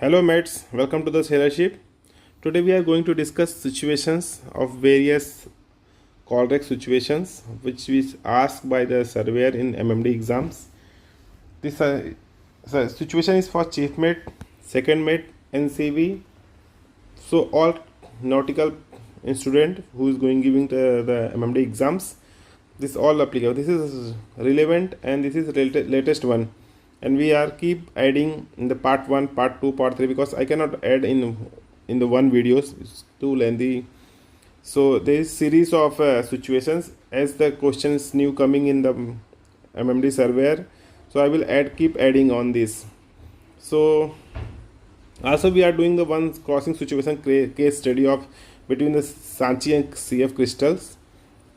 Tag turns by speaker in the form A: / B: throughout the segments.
A: Hello mates, welcome to the sailorship. Today we are going to discuss situations of various Colregs situations which is asked by the surveyor in MMD exams. This situation is for chief mate, second mate, NCV. So all nautical student who is going giving the MMD exams, this all applicable. This is relevant and this is latest one, and we are keep adding in the part 1, part 2, part 3 because I cannot add in the one videos, it's too lengthy. So there is series of situations as the questions new coming in the MMD surveyor, so I will keep adding on this. So also we are doing the one crossing situation case study of between the Sanchi and CF crystals,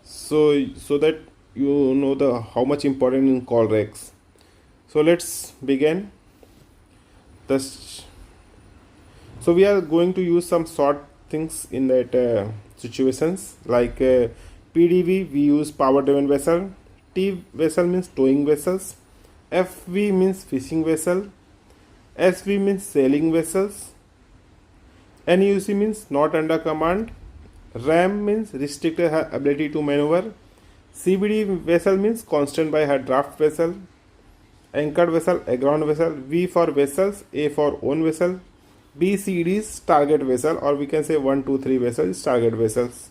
A: so that you know the how much important in Colregs. So let's begin this. So we are going to use some short things in that situations like PDV we use power driven vessel, T vessel means towing vessels, FV means fishing vessel, SV means sailing vessels, NUC means not under command, RAM means restricted her ability to maneuver, CBD vessel means constant by her draft vessel, anchored vessel, aground vessel, V for vessels, A for own vessel, B, C, D is target vessel, or we can say 1, 2, 3 vessels is target vessels.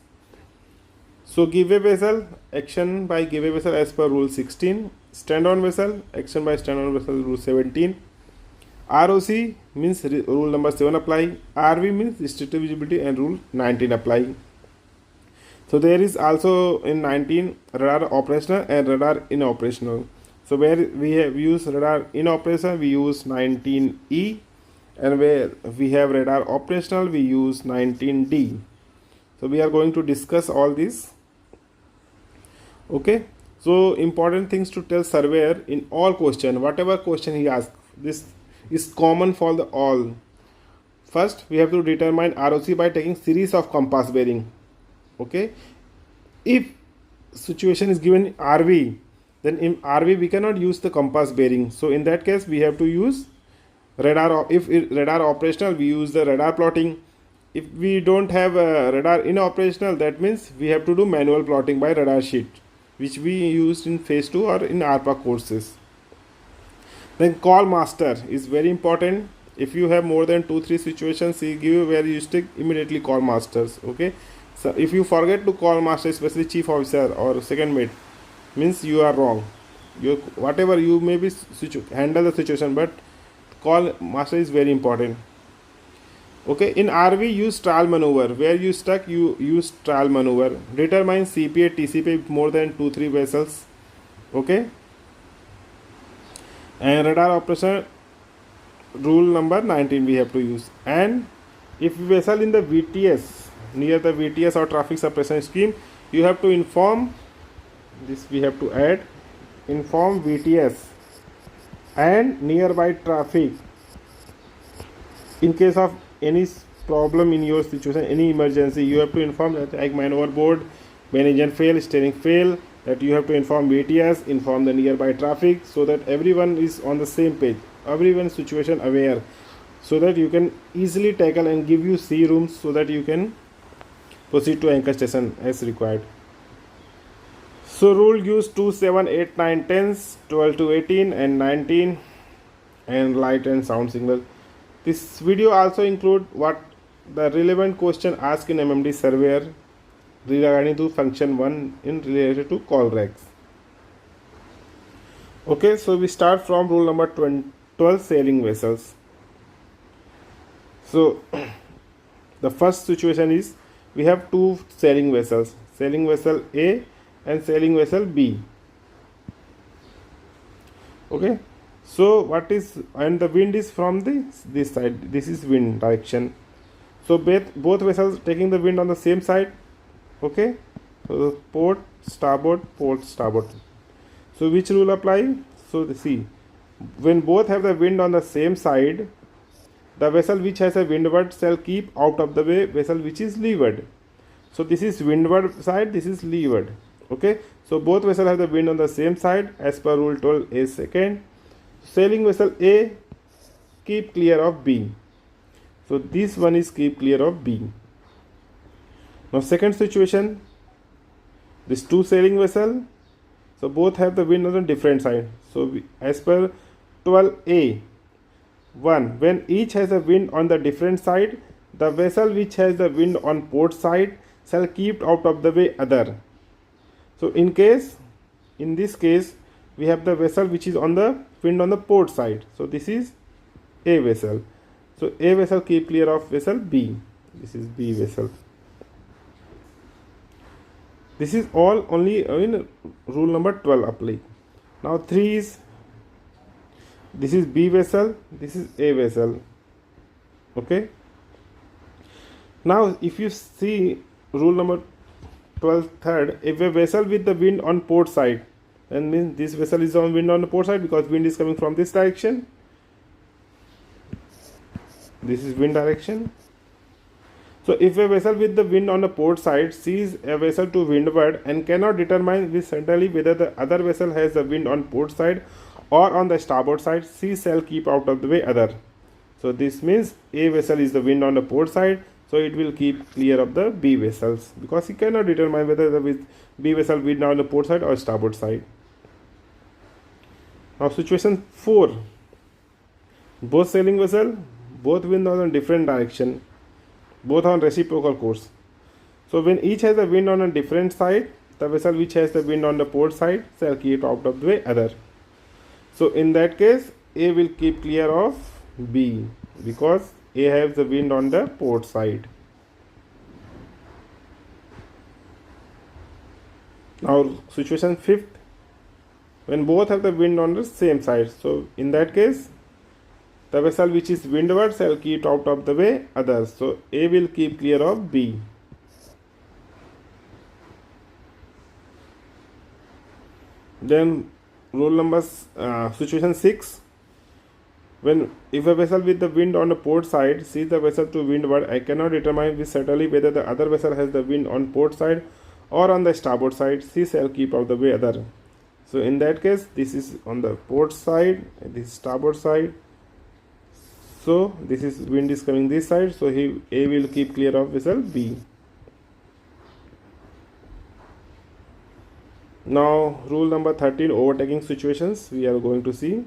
A: So giveaway vessel, action by giveaway vessel as per rule 16, stand on vessel, action by stand on vessel rule 17, ROC means rule number 7 apply, RV means restricted visibility and rule 19 apply. So there is also in 19 radar operational and radar in operational. So where we have used radar in operation we use 19E, and where we have radar operational we use 19D. So we are going to discuss all this. Okay, so important things to tell surveyor in all question, whatever question he asks, this is common for the all. First we have to determine ROC by taking series of compass bearing. Okay, if situation is given RV, then in RV we cannot use the compass bearing, so in that case we have to use radar. If radar operational we use the radar plotting. If we don't have a radar in operational, that means we have to do manual plotting by radar sheet, which we used in phase 2 or in ARPA courses. Then call master is very important. If you have more than 2-3 situations, he give you where you stick, immediately call masters. Okay, so if you forget to call master, especially chief officer or second mate, means you are wrong. You whatever you may be handle the situation, but call master is very important. Okay, in RV use trial maneuver, where you stuck you use trial maneuver. Determine CPA TCP more than 2-3 vessels. Okay, and radar operation rule number 19 we have to use. And if vessel in the VTS, near the VTS or traffic suppression scheme, you have to inform this, we have to add inform VTS and nearby traffic in case of any problem in your situation, any emergency. You have to inform that like man overboard, main engine fail, steering fail, that you have to inform VTS, inform the nearby traffic, so that everyone is on the same page, everyone situation aware, so that you can easily tackle and give you C rooms so that you can proceed to anchor station as required. So rule use 2, 7, 8, 9, 10, 12 to 18 and 19, and light and sound signal. This video also include what the relevant question asked in MMD surveyor regarding to function 1 in related to Colregs. Okay, so we start from rule number 12, sailing vessels. So the first situation is we have two sailing vessels, sailing vessel A and sailing vessel B. Okay, so what is, and the wind is from this side, this is wind direction. So both vessels taking the wind on the same side. Okay, so port starboard, port starboard. So which rule apply? So see, when both have the wind on the same side, the vessel which has a windward shall keep out of the way vessel which is leeward. So this is windward side, this is leeward. Okay, so both vessels have the wind on the same side as per rule 12 A second. Sailing vessel A keep clear of B. So this one is keep clear of B. Now second situation, this two sailing vessel, so both have the wind on a different side. So as per 12a 1, when each has a wind on the different side, the vessel which has the wind on port side shall keep out of the way other. So in this case we have the vessel which is on the wind on the port side. So this is A vessel. So A vessel keep clear of vessel B. This is B vessel. This is all only in rule number 12 apply. Now 3 is, this is B vessel, this is A vessel. Okay. Now if you see rule number 12 third, if a vessel with the wind on port side, then means this vessel is on wind on the port side because wind is coming from this direction. This is wind direction. So if a vessel with the wind on the port side sees a vessel to windward and cannot determine with certainty whether the other vessel has the wind on port side or on the starboard side, she shall keep out of the way other. So this means A vessel is the wind on the port side, so it will keep clear of the B vessels because he cannot determine whether the B vessel wind on the port side or starboard side. Now situation 4, both sailing vessel, both wind on a different direction, both on reciprocal course. So when each has a wind on a different side, the vessel which has the wind on the port side shall keep out of the way other. So in that case A will keep clear of B because A has the wind on the port side. Now situation 5th, when both have the wind on the same side. So in that case the vessel which is windward shall keep out of the way others. So A will keep clear of B. Then rule number situation 6, when if a vessel with the wind on the port side sees the vessel to windward, I cannot determine with certainty whether the other vessel has the wind on port side or on the starboard side, she shall keep out the way other. So in that case this is on the port side and this is starboard side. So this is wind is coming this side, so A will keep clear of vessel B. Now rule number 13, overtaking situations we are going to see.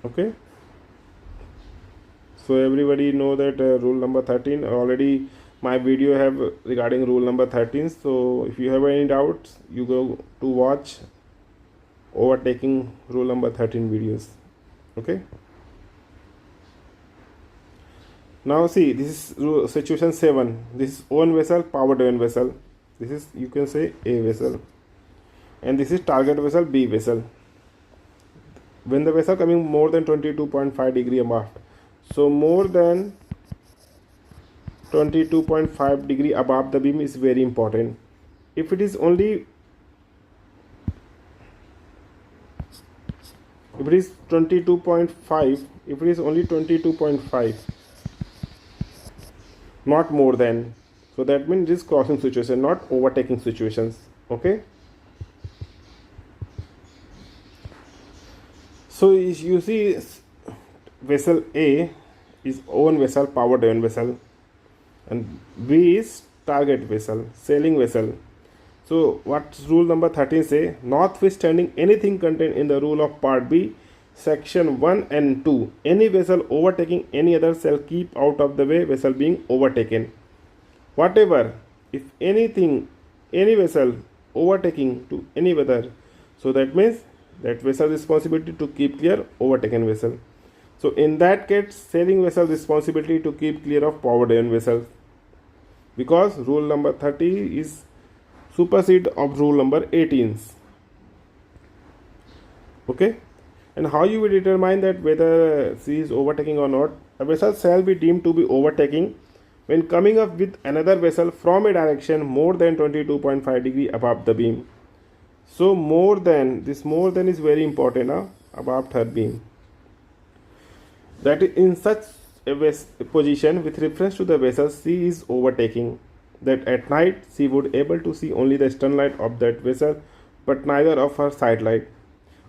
A: Okay, so everybody know that rule number 13 already my video have regarding rule number 13. So if you have any doubts, you go to watch overtaking rule number 13 videos. Okay. Now see, this is situation 7. This is own vessel, power driven vessel. This is, you can say, A vessel, and this is target vessel, B vessel. When the vessel coming more than 22.5 degree abaft, so more than 22.5 degree above the beam is very important. If it is only 22.5, if it is only 22.5, not more than, so that means this crossing situation, not overtaking situations. Okay, so you see vessel A is own vessel, power driven vessel, and B is target vessel, sailing vessel. So what rule number 13 say? Notwithstanding anything contained in the rule of part B, section 1 and 2, any vessel overtaking any other shall keep out of the way vessel being overtaken. Whatever, if anything, any vessel overtaking to any other, so that means that vessel responsibility to keep clear overtaken vessel. So in that case, sailing vessel responsibility to keep clear of power driven vessel, because rule number 30 is supersede of rule number 18. Okay. And how you will determine that whether she is overtaking or not? A vessel shall be deemed to be overtaking when coming up with another vessel from a direction more than 22.5 degree above the beam. So more than, this more than is very important, above her beam. That is in such a position with reference to the vessel she is overtaking, that at night she would able to see only the stern light of that vessel but neither of her side light.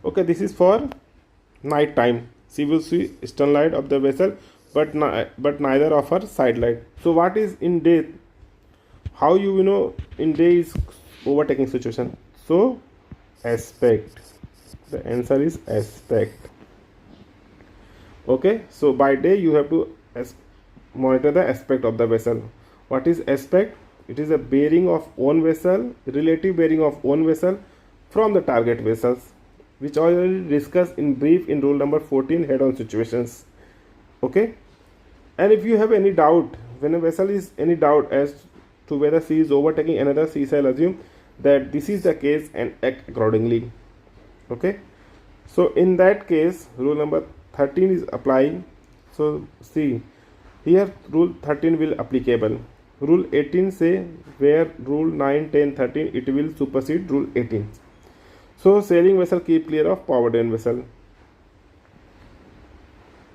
A: Okay, this is for night time. She will see stern light of the vessel but neither of her side light. So what is in day? How you know in day is overtaking situation? So aspect. The answer is aspect. Okay, so by day you have to monitor the aspect of the vessel. What is aspect? It is a bearing of own vessel, relative bearing of own vessel from the target vessels, which already discussed in brief in rule number 14, head-on situations. Okay, and if you have any doubt, when a vessel is any doubt as to whether she is overtaking another, she shall assume that this is the case and act accordingly. Okay, so in that case rule number 13 is applying. So see here rule 13 will applicable. Rule 18 say where rule 9, 10, 13 it will supersede rule 18. So sailing vessel keep clear of power down vessel.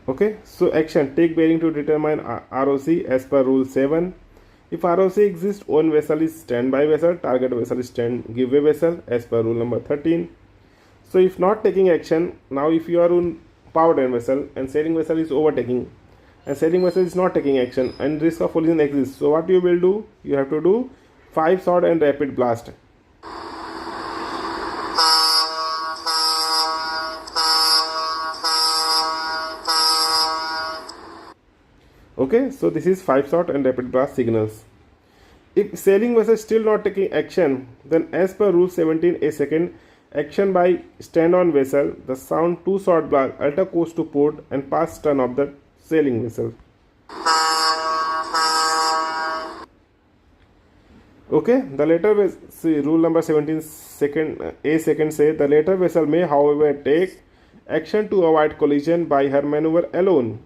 A: Okay, so action, take bearing to determine ROC as per rule 7. If ROC exists, own vessel is standby vessel, target vessel is giveaway vessel as per rule number 13. So if not taking action, now if you are on power down vessel and sailing vessel is overtaking and sailing vessel is not taking action and risk of collision exists, so what you will do? You have to do 5 shot and rapid blast. Okay, so this is 5 shot and rapid blast signals. If sailing vessel still not taking action, then as per rule 17 a second, action by stand on vessel, the sound 2 shot blast alter course to port and pass stern of the sailing vessel. Okay, the later see, rule number 17 second a second say the later vessel may however take action to avoid collision by her maneuver alone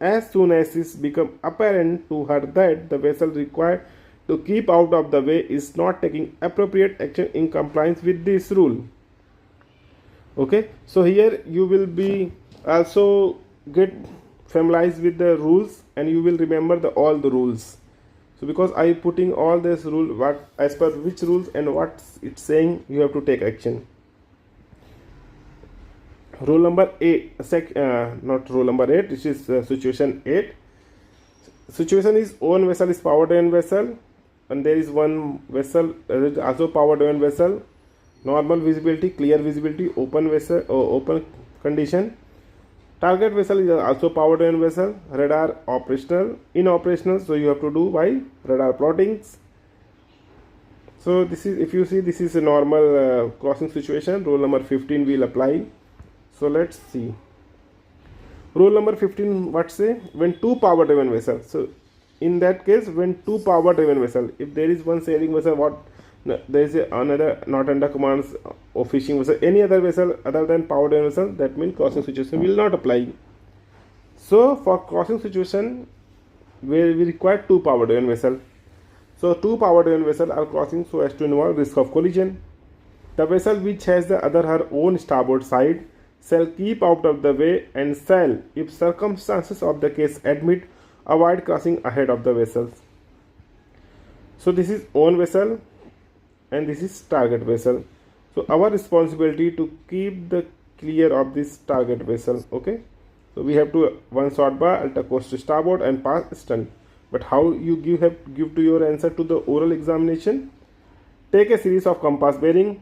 A: as soon as it becomes apparent to her that the vessel required to keep out of the way is not taking appropriate action in compliance with this rule. Okay, so here you will be also get familiarized with the rules and you will remember all the rules. So because I putting all this rule, what as per which rules and what it's saying, you have to take action. Rule number 8, not rule number 8, this is situation 8. Situation is own vessel is power down vessel and there is one vessel also power down vessel, normal visibility, clear visibility, open vessel open condition. Target vessel is also power down vessel, radar operational, inoperational, so you have to do by radar plottings. So this is, if you see, this is a normal crossing situation. Rule number 15 will apply. So let's see. Rule number 15 what say? When two power driven vessels. So in that case, when two power driven vessel, if there is one sailing vessel, what there is another not under commands or fishing vessel, any other vessel other than power driven vessel, that means crossing situation will not apply. So for crossing situation where we require two power driven vessel. So two power driven vessels are crossing so as to involve risk of collision. The vessel which has the other her own starboard side shall keep out of the way and shall, if circumstances of the case admit, avoid crossing ahead of the vessels. So this is own vessel and this is target vessel. So our responsibility to keep the clear of this target vessel. Okay, so we have to one short bar, alter course to starboard and pass stern. But how you give to your answer to the oral examination? Take a series of compass bearing.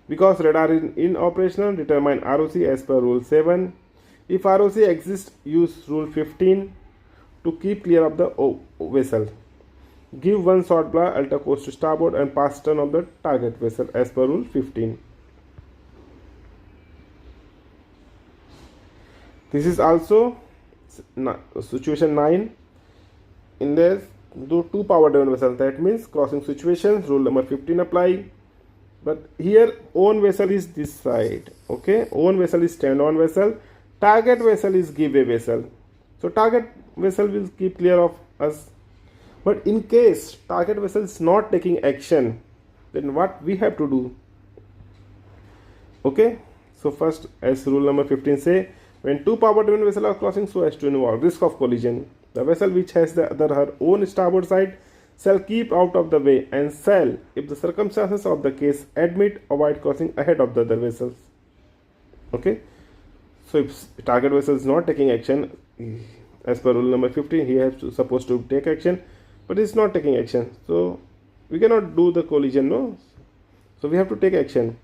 A: Because radar is inoperational, determine ROC as per rule 7. If ROC exists, use rule 15 to keep clear of the vessel. Give one short bar, alter course to starboard and pass stern of the target vessel as per rule 15. This is also situation 9. In this, do two power driven vessels, that means crossing situations, rule number 15 apply. But here own vessel is this side. Okay, own vessel is stand on vessel, target vessel is giveaway vessel. So target vessel will keep clear of us. But in case target vessel is not taking action, then what we have to do? Okay, so first, as rule number 15 say, when two power driven vessels are crossing so as to involve risk of collision, the vessel which has the other her own starboard side shall keep out of the way and shall, if the circumstances of the case admit, avoid crossing ahead of the other vessels. Okay, so if target vessel is not taking action, as per rule number 15, he has supposed to take action, but it's not taking action. So we cannot do the collision, no. So we have to take action.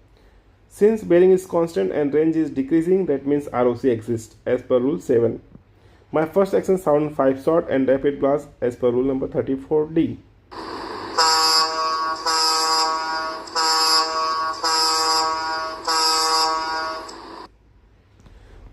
A: Since bearing is constant and range is decreasing, that means ROC exists as per rule 7. My first action sound 5 shot and rapid blast as per rule number 34D.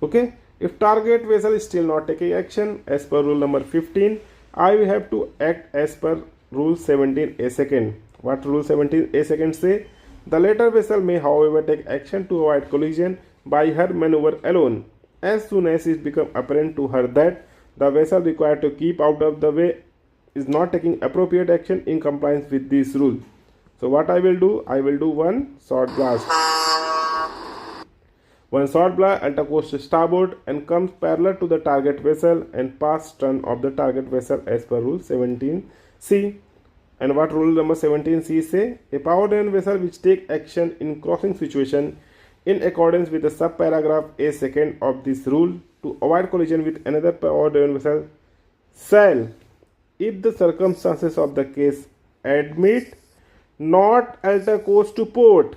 A: Okay, if target vessel is still not taking action as per rule number 15, I will have to act as per rule 17 a second. What rule 17 a second say? The latter vessel may however take action to avoid collision by her maneuver alone as soon as it becomes apparent to her that the vessel required to keep out of the way is not taking appropriate action in compliance with this rule. So what I will do? I will do one short blast. One short blast at a course to starboard and comes parallel to the target vessel and pass stern of the target vessel as per rule 17C. And what rule number 17C say? A power driven vessel which take action in crossing situation in accordance with the subparagraph A second of this rule to avoid collision with another power driven vessel shall, if the circumstances of the case admit, not alter course to port,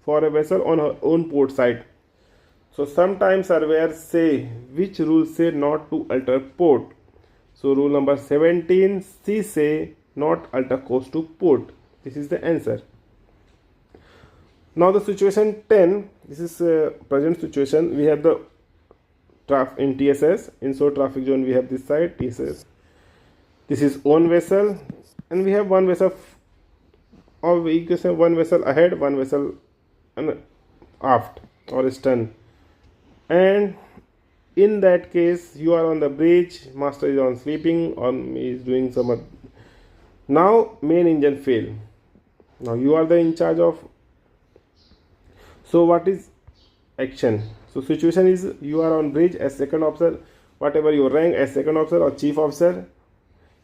A: for a vessel on her own port side. So sometimes surveyors say which rule say not to alter port. So rule number 17C say not alter course to port. This is the answer. Now the situation 10, this is a present situation. We have the in TSS, in short traffic zone we have this side TSS. This is own vessel and we have one vessel, or we can say one vessel ahead, one vessel and aft or stern. And in that case you are on the bridge, master is on sleeping or is doing some. Now main engine fail. Now you are the in charge of. So what is action? So situation is you are on bridge as second officer, whatever your rank as second officer or chief officer,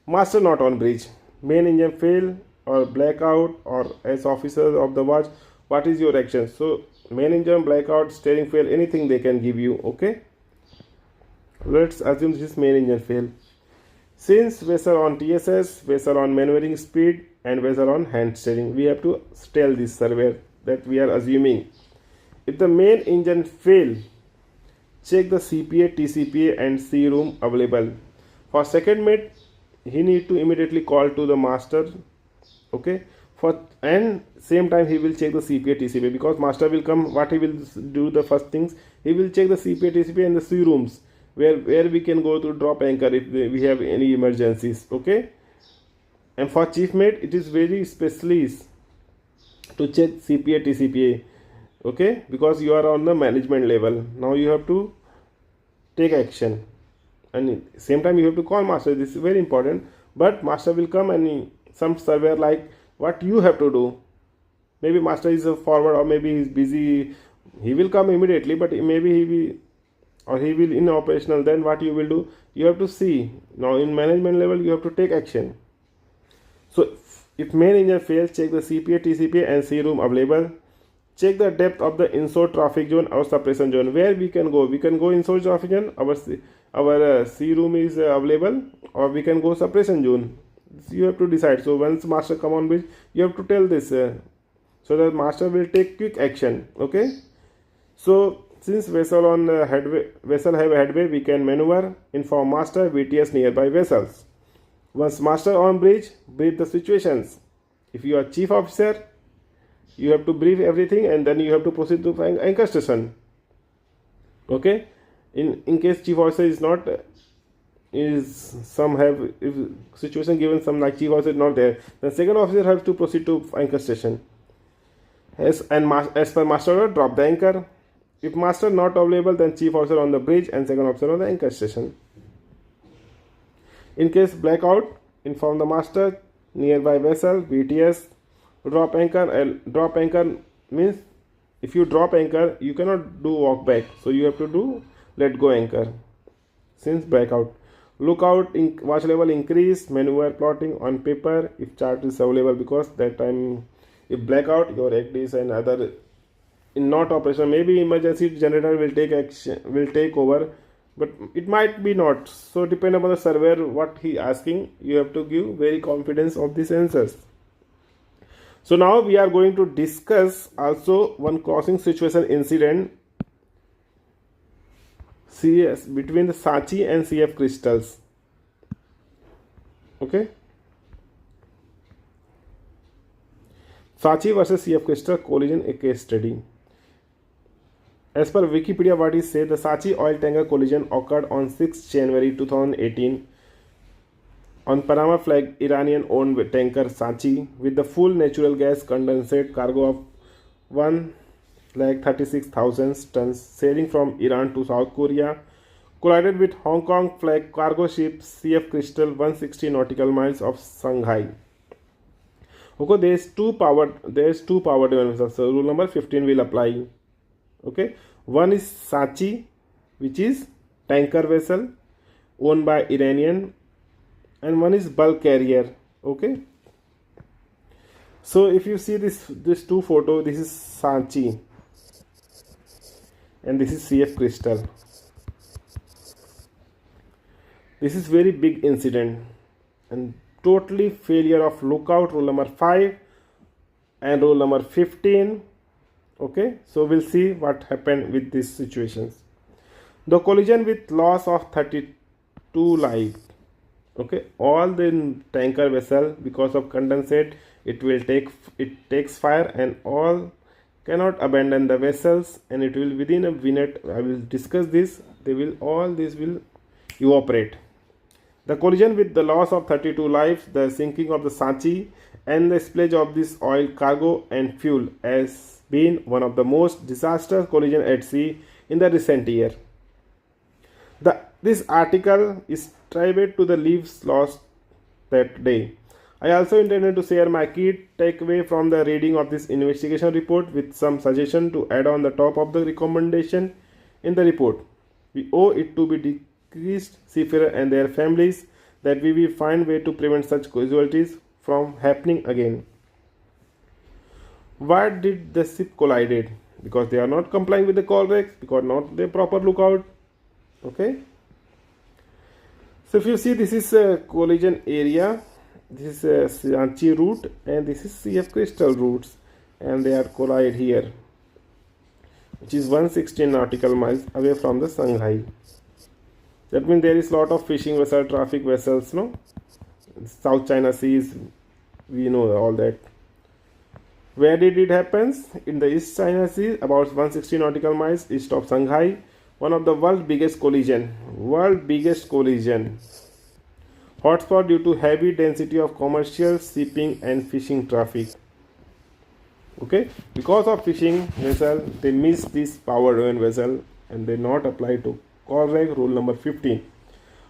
A: master not on bridge, main engine fail or blackout or as officer of the watch, what is your action? So main engine blackout, steering fail, anything they can give you. Okay, let's assume this is main engine fail. Since vessel on TSS, vessel on maneuvering speed and vessel on hand steering, we have to tell this surveyor that we are assuming. If the main engine fail, check the CPA, TCPA and C room available. For second mate, he need to immediately call to the master. Okay, and same time he will check the CPA, TCPA, because master will come. What he will do, the first things he will check the CPA, TCPA and the C rooms where we can go to drop anchor if we have any emergencies. Okay, and for chief mate it is very specialist to check CPA, TCPA. Okay, because you are on the management level. Now you have to take action and same time you have to call master. This is very important, but master will come and some surveyor like what you have to do. Maybe master is forward or maybe he is busy, he will come immediately, but maybe he will in operational. Then what you will do, you have to see. Now in management level you have to take action. So if main engine fails, check the CPA, TCPA and C room available. Check the depth of the inshore traffic zone or suppression zone. Where we can go inshore traffic zone, our C room is available, or we can go suppression zone. You have to decide. So once master come on bridge, you have to tell this so that master will take quick action. Okay, so since vessel on vessel have headway, we can maneuver, inform master, VTS nearby vessels. Once master on bridge, brief the situations. If you are chief officer, you have to brief everything and then you have to proceed to anchor station. Okay, in case chief officer is not if situation given, some like chief officer is not there, then second officer has to proceed to anchor station. As per master order, drop the anchor. If master not available, then chief officer on the bridge and second officer on the anchor station. In case blackout, inform the master, nearby vessel, VTS, drop anchor. And drop anchor means if you drop anchor, you cannot do walk back, so you have to do let go anchor. Since blackout, lookout, watch level increase, maneuver plotting on paper if chart is available, because that time if blackout your ACDs and other in not operation, maybe emergency generator will take action, will take over but it might be not. So depend upon the surveyor what he asking, you have to give very confidence of these answers. So now we are going to discuss also one crossing situation incident CS between the Sanchi and CF crystals. Okay, Sanchi versus CF crystal collision, a case study. As per Wikipedia, what is said, the Sanchi oil tanker collision occurred on 6 January 2018 on Panama flag Iranian-owned tanker Sanchi with the full natural gas condensate cargo of 136,000 tons sailing from Iran to South Korea collided with Hong Kong flag cargo ship CF Crystal 160 nautical miles of Shanghai. Okay, there is two powered vessels. So rule number 15 will apply. Okay, one is Sanchi, which is tanker vessel owned by Iranian, and one is bulk carrier. Okay, so if you see this two photo, this is Sanchi and this is CF crystal. This is very big incident and totally failure of lookout, rule number 5 and rule number 15. Okay, so we'll see what happened with these situations. The collision with loss of 32 lives. Okay, all the tanker vessel, because of condensate, it takes fire and all cannot abandon the vessels, and it will within a minute, I will discuss this, all this will evaporate. The collision with the loss of 32 lives, the sinking of the Sanchi and the spillage of this oil cargo and fuel has been one of the most disastrous collision at sea in the recent year. This article is tribute to the lives lost that day. I also intended to share my key takeaway from the reading of this investigation report with some suggestion to add on the top of the recommendation in the report. We owe it to be deceased seafarer and their families that we will find way to prevent such casualties from happening again. Why did the ship collided? Because they are not complying with the Colregs, because not the proper lookout. Okay. So if you see, this is a collision area, this is a Sanchi route and this is CF crystal routes, and they are collide here, which is 116 nautical miles away from the Shanghai. That means there is lot of fishing vessel, traffic vessels, no? South China Seas, we know all that. Where did it happen? In the East China Sea, about 160 nautical miles east of Shanghai. One of the world's biggest collision. Hotspot due to heavy density of commercial shipping and fishing traffic. Okay, because of fishing vessel, they miss this powered oil vessel and they not apply to Colreg rule number 15.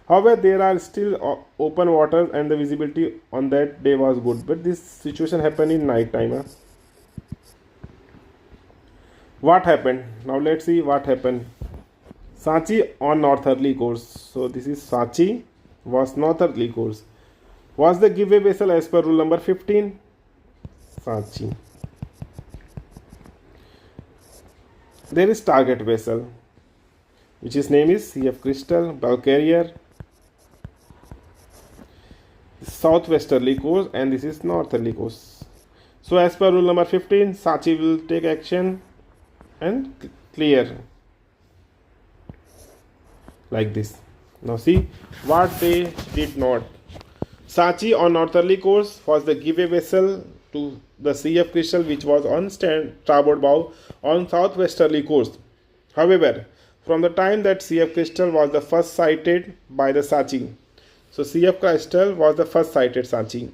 A: However, there are still open waters and the visibility on that day was good. But this situation happened in night time. Huh? What happened? Now let's see what happened. Sanchi on northerly course. So this is Sanchi was northerly course. Was the giveaway vessel as per rule number 15? Sanchi. There is target vessel, which his name is CF Crystal, bulk carrier, southwesterly course, and this is northerly course. So as per rule number 15, Sanchi will take action and clear like this. Now see what they did not. Sanchi on northerly course was the giveaway vessel to the CF Crystal, which was on starboard bow on southwesterly course. However, from the time that CF Crystal was the first sighted by the Sanchi, so CF Crystal was the first sighted Sanchi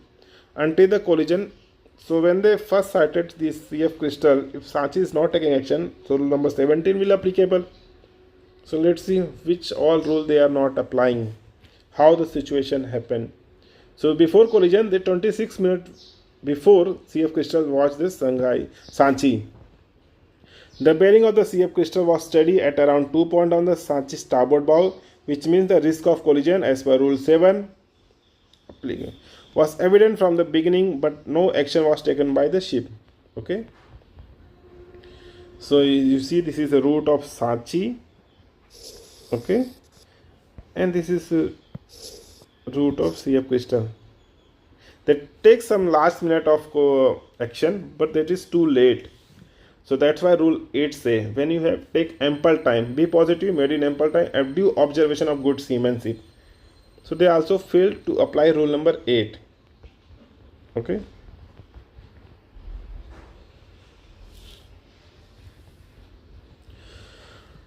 A: until the collision. So when they first sighted this CF Crystal, if Sanchi is not taking action, so rule number 17 will applicable. So let's see which all rule they are not applying, how the situation happened. So before collision, the 26 minutes before CF Crystal watched this Sanchi. The bearing of the CF Crystal was steady at around 2 points on the Sanchi starboard bow, which means the risk of collision as per rule 7 was evident from the beginning, but no action was taken by the ship. Okay. So you see, this is the route of Sanchi. Okay, and this is root of CF crystal. That takes some last minute of action, but that is too late. So that's why rule 8 say when you have take ample time, be positive, made in ample time, and due observation of good seamanship. So they also failed to apply rule number 8. Okay.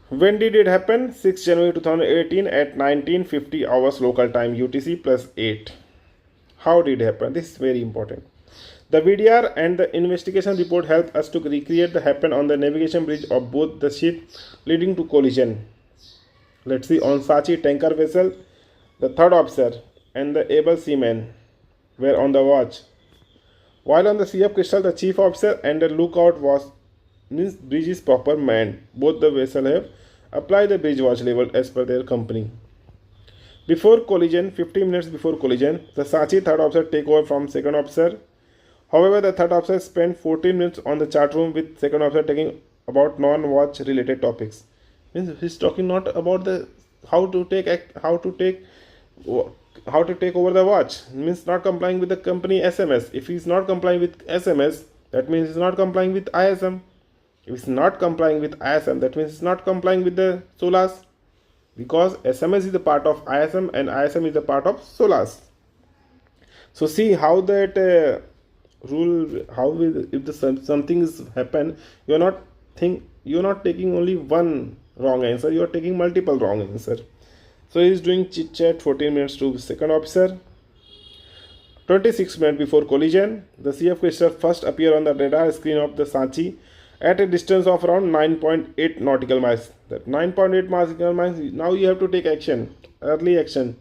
A: When did it happen? 6 January 2018 at 1950 hours local time UTC plus 8. How did it happen? This is very important. The VDR and the investigation report helped us to recreate the happen on the navigation bridge of both the ship leading to collision. Let's see, on Sanchi tanker vessel, the third officer and the able seaman were on the watch. While on the CF Crystal, the chief officer and the lookout was means bridge is proper manned. Both the vessel have applied the bridge watch level as per their company. Before collision, 15 minutes before collision, the Sanchi third officer take over from second officer. However, the third officer spent 14 minutes on the chat room with second officer taking about non-watch related topics. Means he's talking not about the how to take over the watch. Means not complying with the company SMS. If he's not complying with SMS, that means he's not complying with ISM. If he's not complying with ISM, that means he's not complying with the SOLAS. Because SMS is a part of ISM and ISM is a part of SOLAS. So see how that rule, how will, if the something is happen, you're not taking only one wrong answer, you're taking multiple wrong answer. So he's doing chit chat 14 minutes to second officer. 26 minutes before collision, the CF crystal first appear on the radar screen of the Sanchi at a distance of around 9.8 nautical miles. That 9.8 nautical miles, now you have to take action, early action.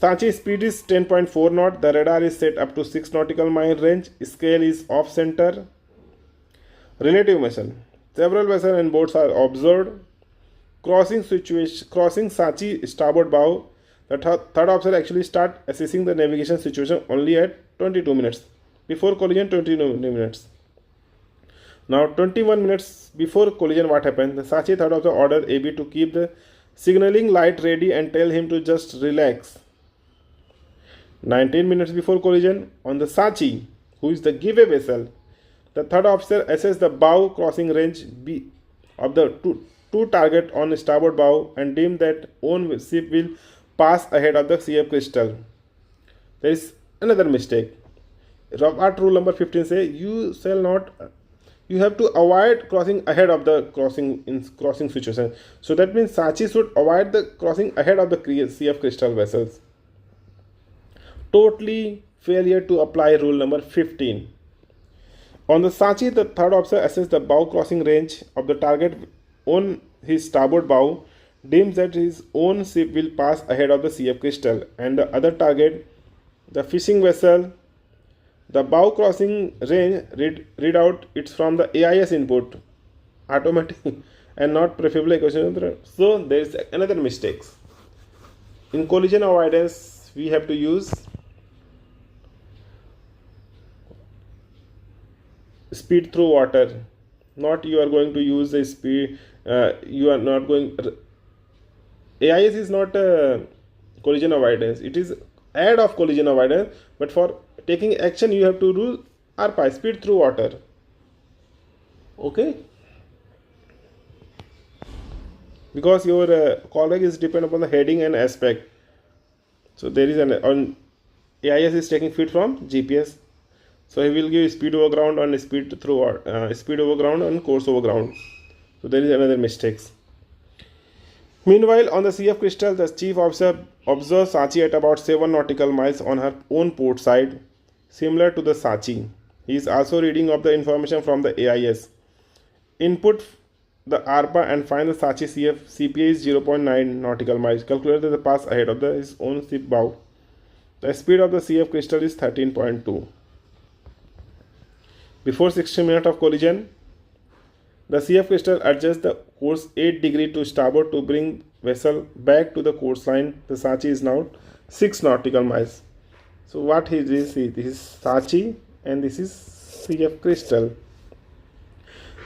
A: Sanchi speed is 10.4 knot, the radar is set up to 6 nautical mile range, scale is off center. Relative motion, several vessels and boats are observed. Crossing Sanchi starboard bow, the third officer actually start assessing the navigation situation only at 22 minutes. Before collision, 22 minutes. Now 21 minutes before collision, what happened? The Sanchi third officer ordered AB to keep the signaling light ready and tell him to just relax. 19 minutes before collision, on the Sanchi, who is the giveaway vessel, the third officer assessed the bow crossing range B of the two target on starboard bow and deemed that own ship will pass ahead of the CF crystal. There is another mistake. What rule number 15 say? You have to avoid crossing ahead of the crossing situation. So that means Sanchi should avoid the crossing ahead of the CF crystal vessels. Totally failure to apply rule number 15. On the Sanchi, the third officer assessed the bow crossing range of the target on his starboard bow, deems that his own ship will pass ahead of the CF crystal and the other target, the fishing vessel. The bow crossing range read out it's from the AIS input, automatic and not preferably equation. So there is another mistake. In collision avoidance, we have to use speed through water. Not you are going to use a speed. You are not going. AIS is not collision avoidance. It is add of collision avoidance, but for taking action you have to do ARPA, speed through water. Okay, because your Colregs is depend upon the heading and aspect. So there is on AIS is taking feed from GPS. So he will give speed over ground and speed through speed over ground and course over ground. So there is another mistakes. Meanwhile, on the CF crystal, the chief officer observes Sanchi at about 7 nautical miles on her own port side, similar to the Sanchi. He is also reading of the information from the AIS. Input the ARPA and find the Sanchi CPA is 0.9 nautical miles. Calculate the pass ahead of his own ship bow. The speed of the CF crystal is 13.2. Before 60 minutes of collision, the CF crystal adjusts the course 8 degrees to starboard to bring vessel back to the coastline. The Sanchi is now 6 nautical miles. So what is this? This is Sanchi and this is CF crystal.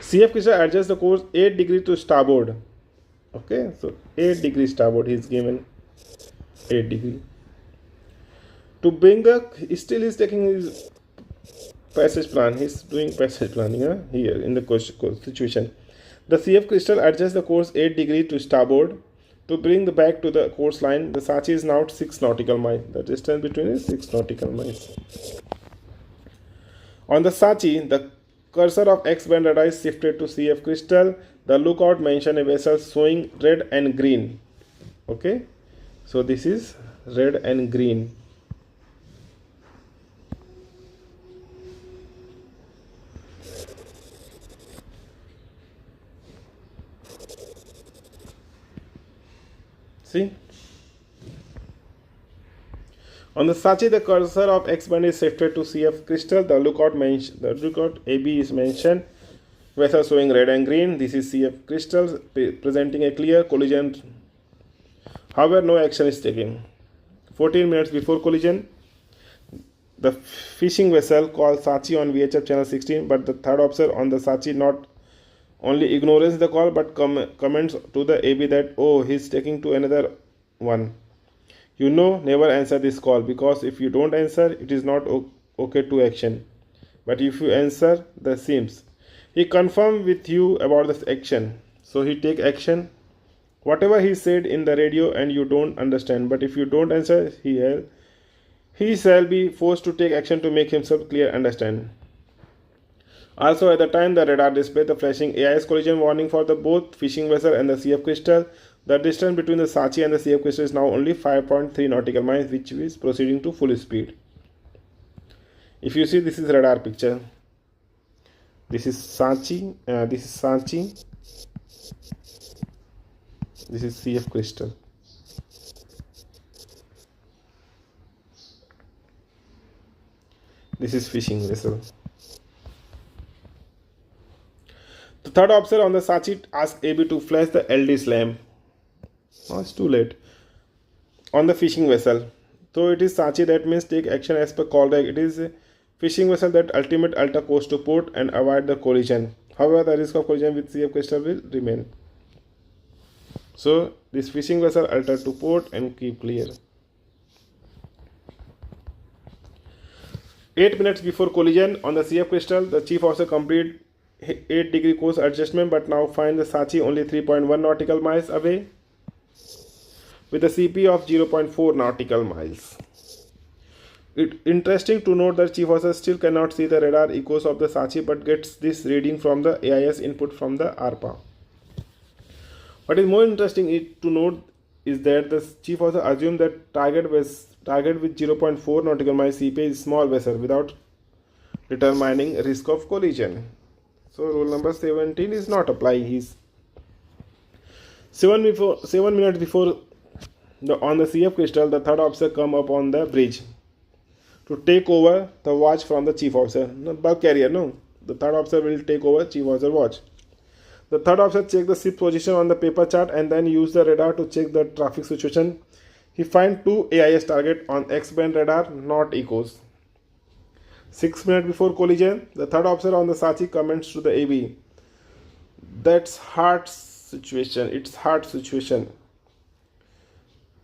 A: CF crystal adjusts the course 8 degrees to starboard. Okay, so 8 degrees starboard is given. 8 degree. To bring the, still he's taking his passage plan. He's doing passage planning here in the situation. The CF crystal adjusts the course 8 degree to starboard to bring the back to the course line. The Sanchi is now 6 nautical miles. The distance between is 6 nautical miles. On the Sanchi, the cursor of X-band radar is shifted to CF crystal. The lookout mentioned a vessel showing red and green. Okay, so this is red and green. See, on the Sanchi, the cursor of X-band is shifted to CF crystal. The lookout AB is mentioned. Vessel showing red and green. This is CF crystal presenting a clear collision. However, no action is taken. 14 minutes before collision, the fishing vessel called Sanchi on VHF channel 16, but the third officer on the Sanchi not only ignores the call but comments to the AB that, oh, he's taking to another one. You know, never answer this call, because if you don't answer, it is not okay to action. But if you answer, the seems. He confirm with you about this action. So he take action. Whatever he said in the radio and you don't understand. But if you don't answer, he shall be forced to take action to make himself clear understand. Also, at the time, the radar displayed the flashing AIS collision warning for the both fishing vessel and the CF crystal. The distance between the Sanchi and the CF crystal is now only 5.3 nautical miles, which is proceeding to full speed. If you see, this is radar picture. This is Sanchi. This is Sanchi. This is CF crystal. This is fishing vessel. The third officer on the Sanchi asked AB to flash the LD slam. Oh, it's too late. On the fishing vessel. So it is Sanchi, that means take action as per Colregs. It is a fishing vessel that ultimate alter course to port and avoid the collision. However, the risk of collision with CF crystal will remain. So this fishing vessel alter to port and keep clear. 8 minutes before collision on the CF crystal, the chief officer completed 8 degree course adjustment, but now find the Sanchi only 3.1 nautical miles away with a CP of 0.4 nautical miles. It's interesting to note that chief officer still cannot see the radar echoes of the Sanchi, but gets this reading from the AIS input from the ARPA. What is more interesting to note is that the chief officer assumed that target with 0.4 nautical miles CP is small vessel without determining risk of collision. So rule number 17 is not applying. He's 7 minutes before on the CF crystal, the third officer come up on the bridge to take over the watch from the chief officer. Not bulk carrier, no. The third officer will take over chief officer watch. The third officer check the ship position on the paper chart and then use the radar to check the traffic situation. He find 2 AIS target on X-band radar, not echoes. 6 minutes before collision, the third officer on the Sanchi comments to the AB. That's hard situation. It's hard situation.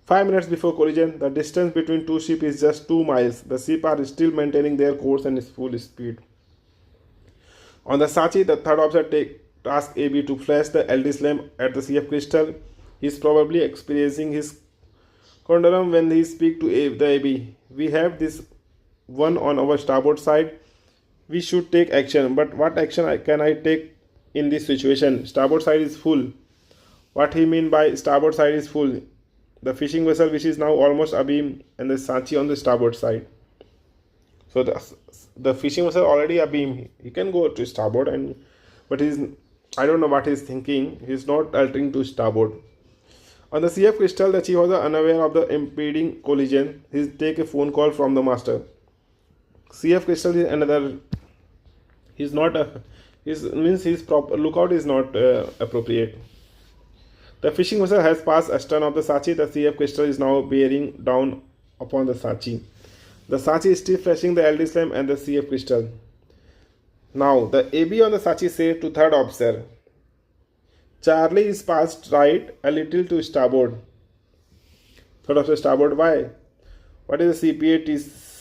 A: 5 minutes before collision, the distance between two ships is just 2 miles. The ships are still maintaining their course and full speed. On the Sanchi, the third officer asked AB to flash the LD slam at the CF crystal. He is probably experiencing his conundrum when he speaks to the AB. We have this one on our starboard side. We should take action, but what action can I take in this situation? Starboard side is full. What he mean by starboard side is full? The fishing vessel which is now almost abeam and the Sanchi on the starboard side. So the fishing vessel already abeam. He can go to starboard, but I don't know what he's thinking. He's not altering to starboard. On the CF crystal, the chief was unaware of the impending collision. He take a phone call from the master. CF crystal is another. He's not a. His proper lookout is not appropriate. The fishing vessel has passed astern of the Sanchi. The CF crystal is now bearing down upon the Sanchi. The Sanchi is still flashing the LD slam and the CF crystal. Now the AB on the Sanchi says to third officer, Charlie is passed right a little to starboard. Third option starboard. Why? What is the CPA?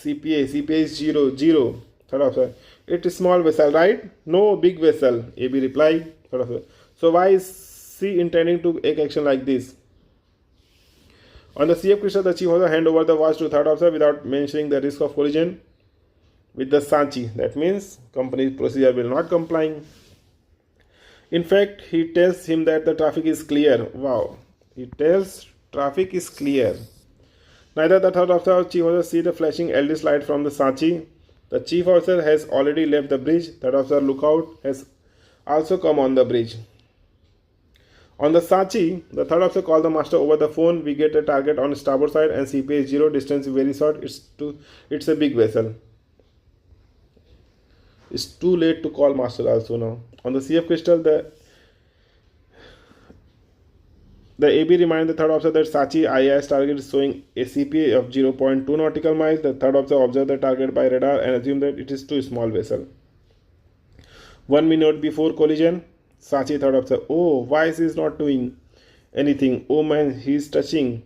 A: CPA is 0. Third option. It is small vessel, right? No, big vessel. AB reply. Third option. So why is C intending to take action like this? On the CF Crystal, the chief officer hand over the watch to third officer without mentioning the risk of collision with the Sanchi. That means company procedure will not comply. In fact, he tells him that the traffic is clear. Wow. He tells traffic is clear. Neither the third officer or chief officer see the flashing LED light from the Sanchi. The chief officer has already left the bridge. Third officer lookout has also come on the bridge. On the Sanchi, the third officer called the master over the phone. We get a target on starboard side and CPA is 0. Distance is very short. It's a big vessel. It's too late to call master also now. On the CF Crystal, the AB reminds the third officer that Sanchi IIS target is showing a CPA of 0.2 nautical miles. The third officer observed the target by radar and assumed that it is too small vessel. 1 minute before collision, Sanchi third officer, oh, why is he not doing anything? Oh man, he is touching.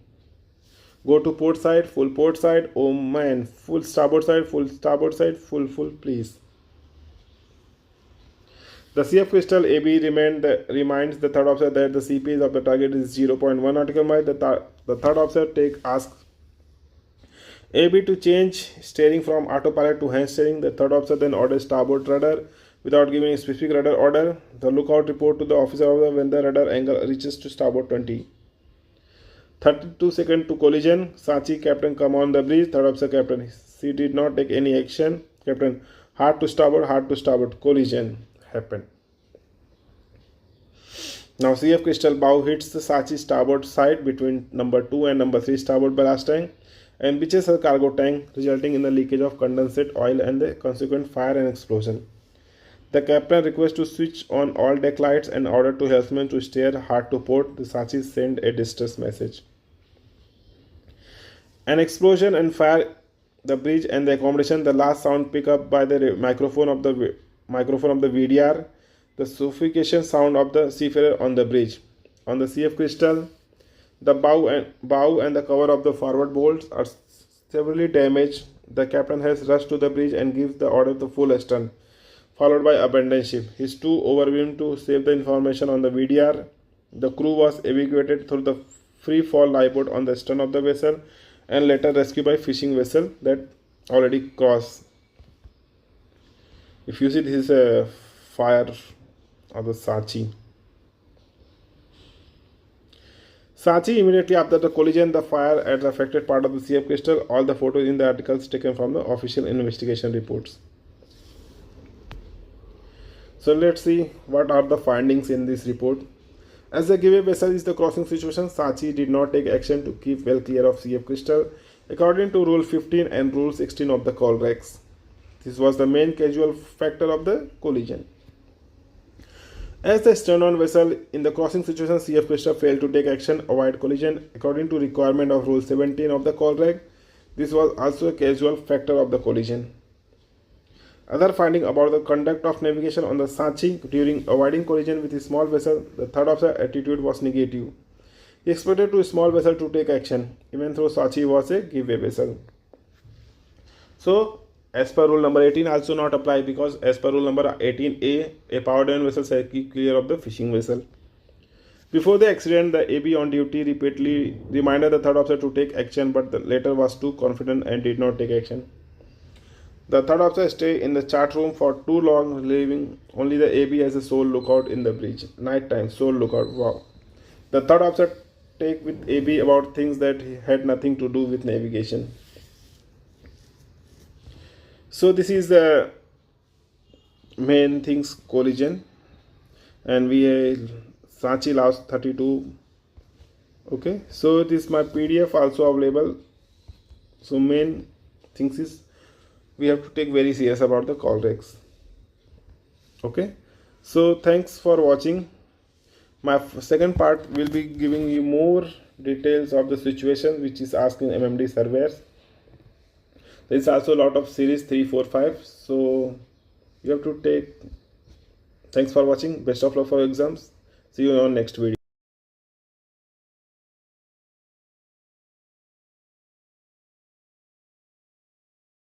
A: Go to port side, full port side. Oh man, full starboard side, full starboard side, full, please. The CF Crystal AB reminds the third officer that the CPA of the target is 0.1 nautical mile. The third officer asks AB to change steering from autopilot to hand steering. The third officer then orders starboard rudder without giving a specific rudder order. The lookout report to the officer when the rudder angle reaches to starboard 20. 32 seconds to collision. Sanchi captain come on the bridge. Third officer captain. He did not take any action. Captain, hard to starboard. Collision happened. Now CF Crystal bow hits the Sanchi starboard side between number 2 and number 3 starboard ballast tank and breaches a cargo tank, resulting in the leakage of condensate oil and the consequent fire and explosion. The captain requests to switch on all deck lights and ordered to helmsman to steer hard to port. The Sanchi send a distress message. An explosion and fire the bridge and the accommodation. The last sound picked up by the microphone of the VDR. The suffocation sound of the seafarer on the bridge. On the CF Crystal, the bow and the cover of the forward bolts are severely damaged. The captain has rushed to the bridge and gives the order to full astern, followed by abandon ship. He is too overwhelmed to save the information on the VDR. The crew was evacuated through the free fall lifeboat on the stern of the vessel and later rescued by fishing vessel that already crossed. If you see, this is a fire of the Sanchi. Sanchi immediately after the collision, the fire at the affected part of the CF Crystal. All the photos in the articles taken from the official investigation reports. So let's see what are the findings in this report. As the giveaway vessel is the crossing situation, Sanchi did not take action to keep well clear of CF Crystal according to Rule 15 and Rule 16 of the Colregs. This was the main causal factor of the collision. As the stern-on vessel in the crossing situation, CF Crystal failed to take action, avoid collision according to requirement of Rule 17 of the Colreg. This was also a causal factor of the collision. Other finding about the conduct of navigation on the Sanchi during avoiding collision with a small vessel, the third officer attitude was negative. He expected to a small vessel to take action, even though Sanchi was a giveaway vessel. So, as per rule number 18 also not apply, because as per rule number 18A, a power down vessel shall keep clear of the fishing vessel. Before the accident, the AB on duty repeatedly reminded the third officer to take action, but the latter was too confident and did not take action. The third officer stayed in the chart room for too long, leaving only the AB as a sole lookout in the bridge. Night time, sole lookout. Wow. The third officer take with AB about things that had nothing to do with navigation. So this is the main things collision, and we Sanchi lost 32. Okay, so this is my PDF also available. So main things is we have to take very serious about the Colregs. Okay, so thanks for watching. My second part will be giving you more details of the situation which is asked in MMD surveys. There is also a lot of series 3, 4, 5. So you have to take. Thanks for watching. Best of luck for exams. See you on next video.